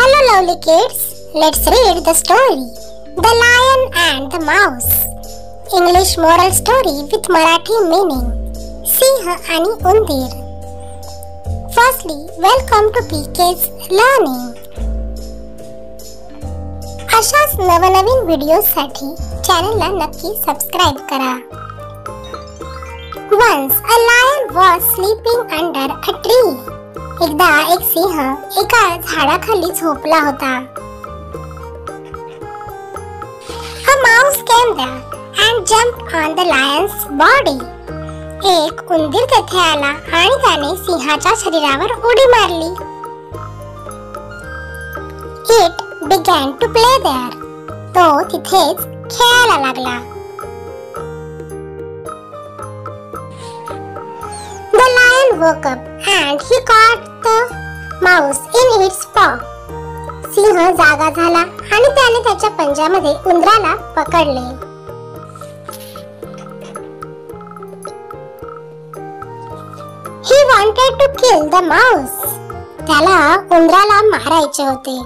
Hello lovely kids, let's read the story The Lion and the Mouse. English moral story with Marathi meaning. सिंह आणि उंदीर. Firstly, welcome to PK's Learning. अशाच नवनवीन व्हिडिओसाठी चॅनलला नक्की subscribe करा. Once a lion was sleeping under a tree. एकदा एक सिंह एका झाडाखाली झोपला होता. A mouse came there and jumped on the lion's body. एक उंदीर तेथे आला आणि त्याने सिंहाच्या शरीरावर उडी मारली. It began to play there. तो तिथेच खेळायला लागला. The lion woke up and he caught the mouse in its paw. सिंह जागा झाला आणि त्याने त्याच्या पंजामध्ये उंदराला पकडले. He wanted to kill the mouse. त्याला उंदराला मारायचे होते.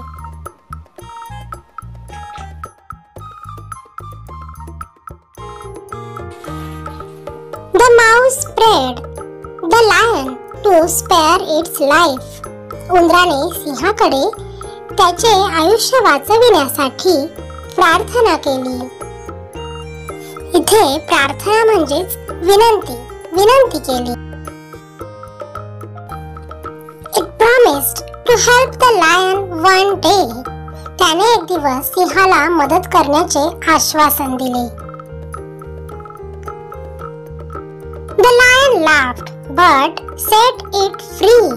The mouse prayed the lion to spare its life. उंदराने सिंहाकडे त्याचे आयुष्य वाचविण्यासाठी प्रार्थना केली. इथे प्रार्थना म्हणजेच विनंती केली. It promised to help the lion one day. त्याने एक दिवस सिंहाला मदत करण्याचे आश्वासन दिले. The lion laughed but set it free.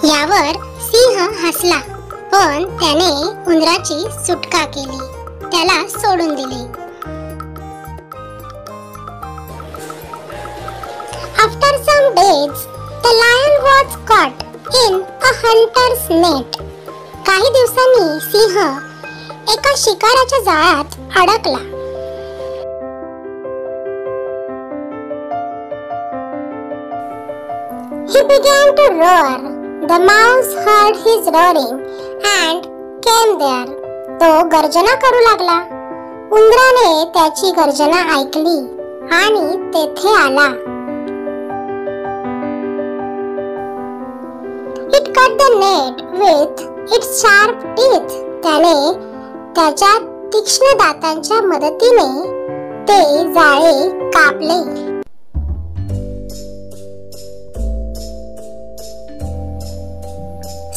यावर सिंह हसला पण त्याने उंदराची सुटका केली. त्याला सोडून दिले. After some days, the lion was caught in a hunter's net. काही दिवसांनी सिंह एका शिकाराच्या जाळ्यात अडकला. He began to roar. The mouse heard his roaring and came there. तो गर्जना करू लागला. उंदराने त्याची गर्जना ऐकली आणि तेथे आला. It cut the net with its sharp teeth. त्याने त्याच्या तीक्ष्ण दातांच्या मदतीने ते जाळे कापले.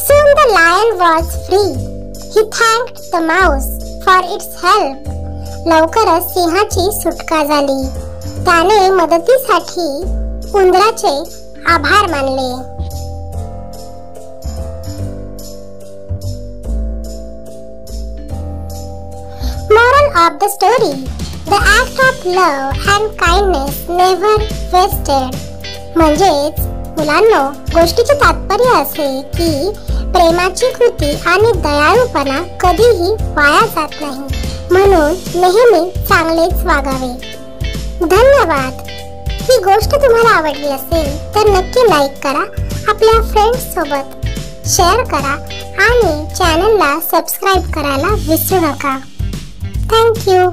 Soon the lion was free. He thanked the mouse for its help. लवकरच सिंहाची सुटका झाली. त्याने मदतीसाठी उंदराचे आभार मानले. Moral of the story: The act of love and kindness never wasted. म्हणजेच मुलांनो, गोष्टीचे तात्पर्य असे की प्रेमाची कृती आणि दयाळूपणा कधीही वाया जात नाही. म्हणून नेहमी चांगलेच वागावे. धन्यवाद. ही गोष्ट तुम्हाला आवडली असेल तर नक्की लाईक करा, आपल्या फ्रेंड्स सोबत शेअर करा आणि चॅनलला सबस्क्राइब करायला विसरू नका. Thank you.